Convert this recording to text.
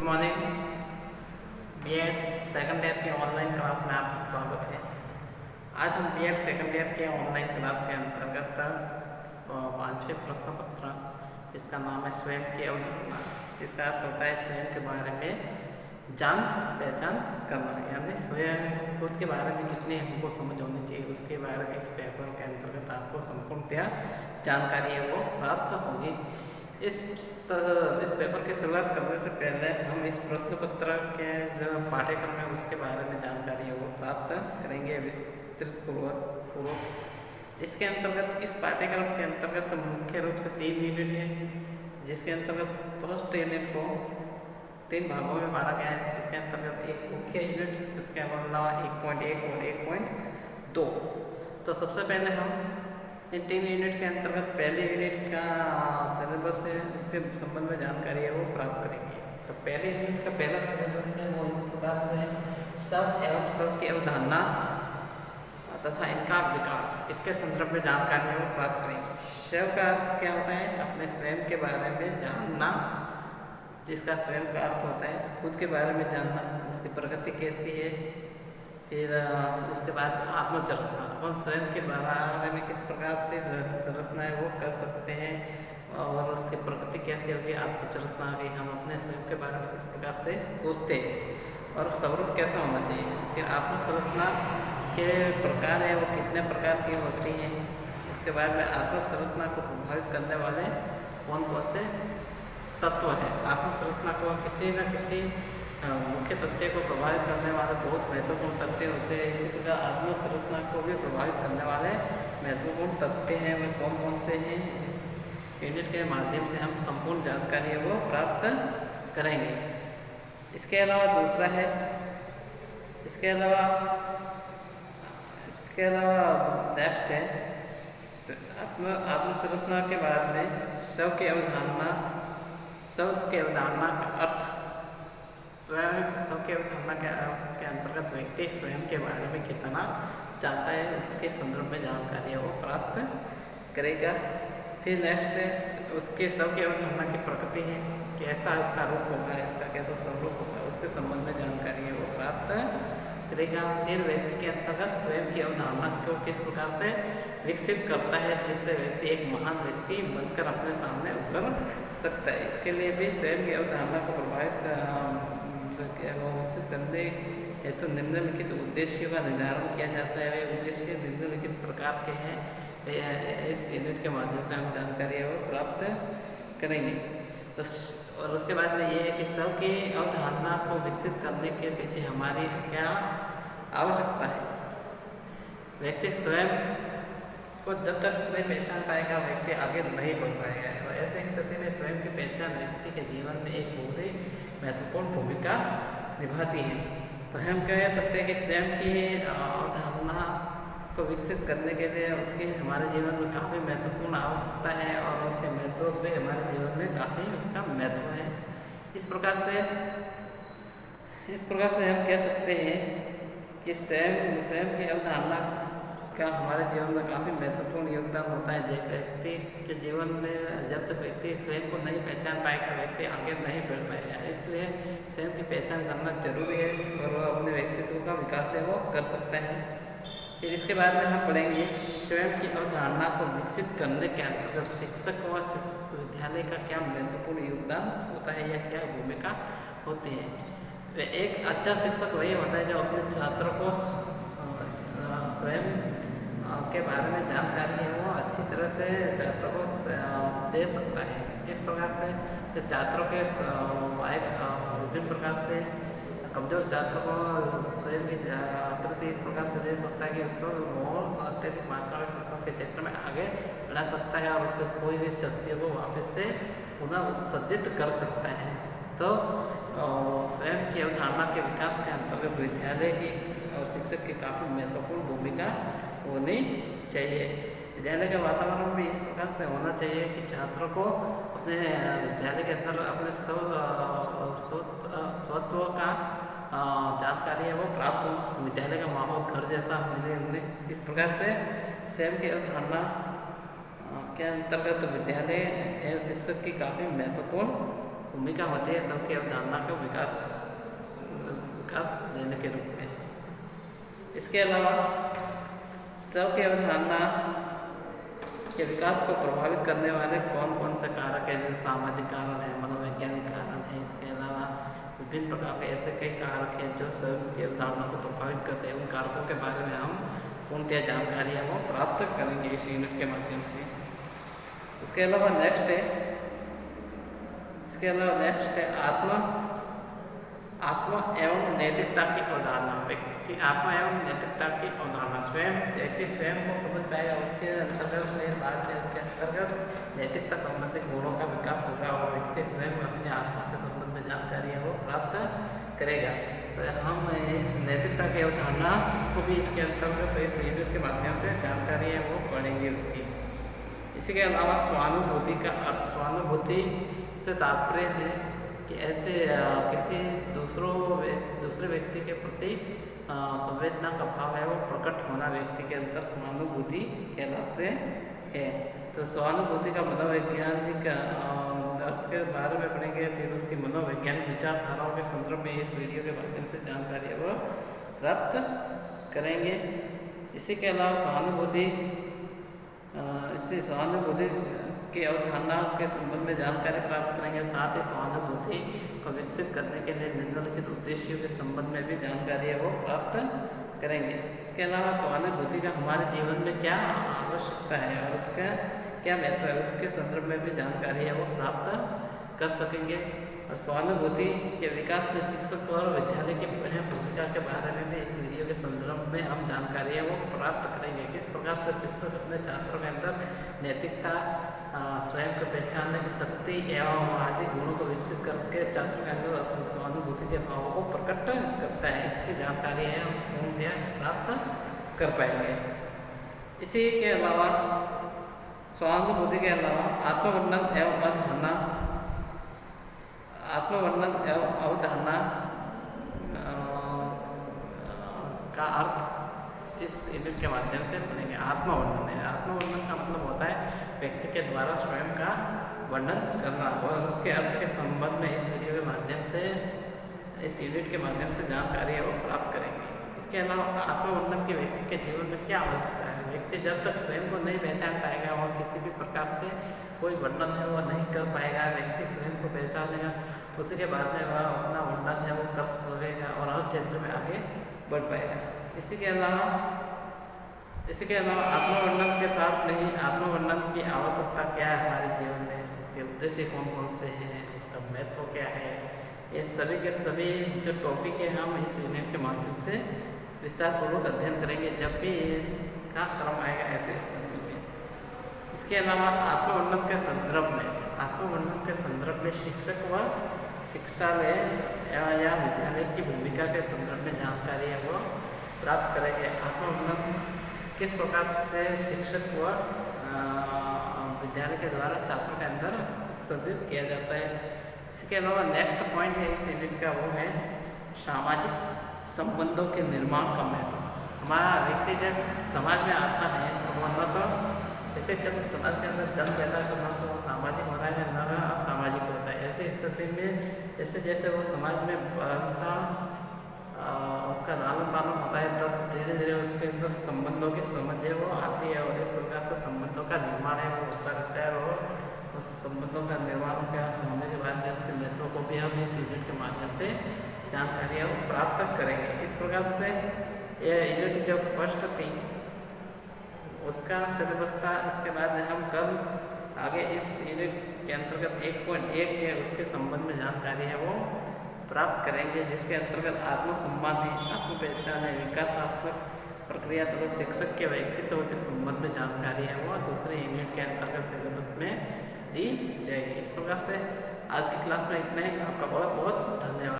Morning. BEd second year के online class में आपका स्वागत है। आज हम बीएड सेकंड ईयर के ऑनलाइन क्लास के अंतर्गत पांचवें प्रश्न पत्र, जिसका नाम है स्वयं की अवधारणा, जिसका अर्थ होता है स्वयं के बारे में जान पहचान करना, यानी स्वयं खुद के बारे में कितनी हमको समझ होनी चाहिए, उसके बारे में इस पेपर के अंतर्गत आपको संपूर्णतया जानकारी है वो प्राप्त होगी। इस पेपर की शुरुआत करने से पहले हम इस प्रश्न पत्र के जो पाठ्यक्रम है उसके बारे में जानकारी है वो प्राप्त करेंगे विस्तृत पूर्वक, जिसके अंतर्गत इस पाठ्यक्रम के अंतर्गत मुख्य रूप से 3 यूनिट है, जिसके अंतर्गत फर्स्ट यूनिट को 3 भागों में बांटा गया है, जिसके अंतर्गत एक मुख्य यूनिट, उसके अलावा 1.1 और 1.2। तो सबसे पहले हम इन 3 यूनिट के अंतर्गत पहले यूनिट का सिलेबस है, उसके संबंध में जानकारी है वो प्राप्त करेंगे। तो पहले यूनिट का पहला सिलेबस है वो इस प्रकार से शब्द एवं शब्द की अवधारणा तथा इनका विकास, इसके संदर्भ में जानकारी है वो प्राप्त करेंगे। शब्द का अर्थ क्या होता है? अपने स्वयं के बारे में जानना, जिसका स्वयं का अर्थ होता है खुद के बारे में जानना, उसकी प्रगति कैसी है। फिर उसके बाद आत्मचरसना, अपन स्वयं के बारे में किस प्रकार से चरसना है वो कर सकते हैं और उसकी प्रगति कैसी होगी। आत्मचरसना आ गई, हम अपने स्वयं के बारे में किस प्रकार से सोचते हैं और स्वरूप कैसा होना चाहिए। फिर आत्मचरसना के प्रकार है वो कितने प्रकार की होती हैं। उसके बाद में आत्मचरसना को प्रभावित करने वाले कौन कौन से तत्व हैं। आत्मचरसना को किसी न किसी मुख्य तथ्य को प्रभावित करने वाले बहुत महत्वपूर्ण तथ्य होते हैं। इसी प्रकार आत्मचरसना को भी प्रभावित करने वाले महत्वपूर्ण तथ्य हैं वे कौन कौन से हैं। इस यूनिट के माध्यम से हम संपूर्ण जानकारी वो प्राप्त करेंगे। इसके अलावा दूसरा है, इसके अलावा नेक्स्ट है आत्मचरसना के बाद में शब्द की अवधारणा का अर्थ। स्वयं शब्द की अवधारणा के अंतर्गत व्यक्ति स्वयं के बारे में कितना जानता है उसके संदर्भ में जानकारी वो प्राप्त करेगा। फिर नेक्स्ट है उसके शब्द की अवधारणा की प्रकृति है, कैसा इसका रूप होगा, इसका कैसा स्वरूप होगा, उसके संबंध में जानकारी है वो प्राप्त करेगा। फिर व्यक्ति के अंतर्गत स्वयं की अवधारणा को किस प्रकार से विकसित करता है, जिससे व्यक्ति एक महान व्यक्ति बनकर अपने सामने उभर सकता है। इसके लिए भी स्वयं की अवधारणा को प्रभावित विकसित करने हेतु निम्नलिखित उद्देश्यों का निर्धारण किया जाता है। वे उद्देश्य निम्नलिखित प्रकार के हैं। इस यूनिट के माध्यम से हम जानकारी है वो प्राप्त करेंगे। तो और उसके बाद में ये है कि शब्द की अवधारणा को विकसित करने के पीछे हमारी क्या आवश्यकता है। व्यक्ति स्वयं को जब तक नहीं पहचान पाएगा व्यक्ति आगे नहीं बढ़ पाएगा। तो ऐसी स्थिति में स्वयं की पहचान व्यक्ति के जीवन में एक बहुत ही महत्वपूर्ण भूमिका निभाती है। तो हम कह सकते हैं कि स्वयं की अवधारणा को विकसित करने के लिए उसकी हमारे जीवन में काफ़ी महत्वपूर्ण आवश्यकता है और उसके महत्व भी हमारे जीवन में काफ़ी उसका महत्व है। इस प्रकार से हम कह सकते हैं कि स्वयं की अवधारणा का हमारे जीवन में काफ़ी महत्वपूर्ण योगदान होता है। व्यक्ति के जीवन में जब तक व्यक्ति स्वयं को नहीं पहचान पाएगा व्यक्ति आगे नहीं बढ़ पाएगा। इसलिए स्वयं की पहचान करना जरूरी है और वो अपने व्यक्तित्व का विकास है वो कर सकते हैं। फिर इसके बाद में हम पढ़ेंगे स्वयं की अवधारणा को विकसित करने के अंतर्गत शिक्षक व विद्यालय का क्या महत्वपूर्ण योगदान होता है या क्या भूमिका होती है। तो एक अच्छा शिक्षक वही होता है जो अपने छात्रों को स्वयं के बारे में जानकारी है वो अच्छी तरह से छात्रों को दे सकता है। किस प्रकार से छात्रों के विभिन्न प्रकार से कमजोर छात्रों को स्वयं की प्रति इस प्रकार से दे सकता है कि उसको और अत्यधिक मात्रा में शिक्षा के क्षेत्र में आगे बढ़ा सकता है और उसके कोई भी शक्तियों को वापस से पुनः उत्सर्जित कर सकता है। तो स्वयं की अवधारणा के विकास के अंतर्गत विद्यालय की और शिक्षक की काफ़ी महत्वपूर्ण भूमिका होनी चाहिए। विद्यालय का वातावरण भी इस प्रकार से होना चाहिए कि छात्रों को अपने विद्यालय के अंदर अपने स्वत्व का जानकारी है वो प्राप्त हो, विद्यालय का माहौल घर जैसा मिले उन्हें। इस प्रकार से स्वयं की अवधारणा के अंतर्गत विद्यालय एवं शिक्षक की काफ़ी महत्वपूर्ण भूमिका होती है स्व की अवधारणा को विकास देने के रूप में। इसके अलावा स्व की अवधारणा के विकास को प्रभावित करने वाले कौन कौन से कारक हैं, जैसे सामाजिक कारण है, मनोवैज्ञानिक कारण है। इसके अलावा विभिन्न प्रकार के ऐसे कई कारक हैं जो स्व की अवधारणा को प्रभावित करते हैं। उन कारकों के बारे में हम पूर्णतः जानकारी हम प्राप्त करेंगे इस यूनिट के माध्यम से। इसके अलावा नेक्स्ट है आत्मा एवं नैतिकता की अवधारणा। व्यक्ति आत्मा एवं नैतिकता की अवधारणा व्यक्ति स्वयं को समझ पाएगा, उसके अंतर्गत बाद में उसके अंतर्गत नैतिकता संबंधित गुणों का विकास होगा और व्यक्ति स्वयं अपने आत्मा के संबंध में जानकारी है वो प्राप्त करेगा। तो हम इस नैतिकता की अवधारणा को भी इसके अंतर्गत इस यूनिट के माध्यम से जानकारी है वो पढ़ेंगे उसकी। इसी के अलावा स्वानुभूति का अर्थ। स्वानुभूति से तात्पर्य है कि ऐसे किसी दूसरे व्यक्ति के प्रति संवेदना का भाव है वो प्रकट होना व्यक्ति के अंदर स्वानुभूति कहलाते हैं। तो स्वानुभूति का मनोवैज्ञानिक अर्थ के बारे में पढ़ेंगे, फिर उसकी मनोवैज्ञानिक विचारधाराओं के संदर्भ में इस वीडियो के माध्यम से जानकारी वो प्राप्त करेंगे। इसी के अलावा सहानुभूति की अवधारणा के संबंध में जानकारी प्राप्त करेंगे। साथ ही सहानुभूति को विकसित करने के लिए निम्नलिखित उद्देश्यों के संबंध में भी जानकारी है वो प्राप्त करेंगे। इसके अलावा सहानुभूति का हमारे जीवन में क्या आवश्यकता है और उसका क्या महत्व है, उसके संदर्भ में भी जानकारी है वो प्राप्त कर सकेंगे। और सहानुभूति के विकास में शिक्षक और विद्यालय की भूमिका के बारे में भी इस वीडियो के संदर्भ में हम जानकारी है वो प्राप्त करेंगे। किस प्रकार से शिक्षक अपने छात्रों के अंदर नैतिकता, स्वयं को पहचानने की शक्ति एवं आदि गुणों को विकसित करके छात्रों के अंदर अपनी सहानुभूति के भावों को प्रकट करता है, इसकी जानकारी है हम पूर्णतः प्राप्त कर पाएंगे। इसी के अलावा सहानुभूति के अलावा आत्मवर्णन एवं अवधारणा का अर्थ इस यूनिट के माध्यम से पढ़ेंगे। आत्मवर्णन का मतलब होता है व्यक्ति के द्वारा स्वयं का वर्णन करना और उसके अर्थ के संबंध में इस वीडियो के माध्यम से इस यूनिट के माध्यम से जानकारी है वो प्राप्त करेंगे। इसके अलावा आत्मवर्णन के व्यक्ति के जीवन में क्या आवश्यकता है। व्यक्ति जब तक स्वयं को नहीं पहचान पाएगा और किसी भी प्रकार से कोई वर्णन है वो नहीं कर पाएगा, व्यक्ति स्वयं को पहचानेगा, उसी के बाद में वह अपना वर्णन है वो कर सकेगा और हर क्षेत्र में आगे बढ़ पाएगा। इसी के अलावा आत्मवर्णन के साथ नहीं आत्मवर्णन की आवश्यकता क्या है हमारे जीवन में, उसके उद्देश्य कौन कौन से हैं, उसका महत्व क्या है, ये सभी के सभी जो टॉपिक है हम इस यूनिट के माध्यम से विस्तारपूर्वक अध्ययन करेंगे जब भी का क्रम आएगा ऐसे स्थिति में। इसके अलावा आत्मवर्णन के संदर्भ में शिक्षक व शिक्षालय या विद्यालय की भूमिका के संदर्भ में जानकारी है वो प्राप्त करेंगे। आत्मवर्णन किस प्रकार से शिक्षक व विद्यालय के द्वारा छात्रों के अंदर संदिग्ध किया जाता है। इसके अलावा नेक्स्ट पॉइंट है इस यूनिट का वो है सामाजिक संबंधों के निर्माण का महत्व। हमारा व्यक्ति जब समाज में आता है तो वह तो व्यक्ति जब समाज के अंदर जन्म पैदा करना तो वो सामाजिक होता है न असामाजिक होता है। ऐसी स्थिति में जैसे जैसे वो समाज में बढ़ता उसका लालन पालन होता है तब धीरे धीरे उसके अंदर संबंधों की समझ है वो आती है और इस प्रकार से संबंधों का निर्माण है वो होता रहता है और उस संबंधों का निर्माण होने के बाद में उसके महत्व को भी हम इस यूनिट के माध्यम से जानकारियाँ प्राप्त करेंगे। इस प्रकार से यह यूनिट जो फर्स्ट थी उसका सिलेबस था। इसके बाद में हम कल आगे इस यूनिट के अंतर्गत 1.1 है उसके संबंध में जानकारी है वो प्राप्त करेंगे, जिसके अंतर्गत आत्मसम्मान है, आत्म पहचान है, विकासात्मक प्रक्रिया तथा शिक्षक के व्यक्तित्व के संबंध में जानकारी है वो दूसरे यूनिट के अंतर्गत सिलेबस में दी जाएगी। इस प्रकार से आज की क्लास में इतना ही। आपका बहुत बहुत धन्यवाद।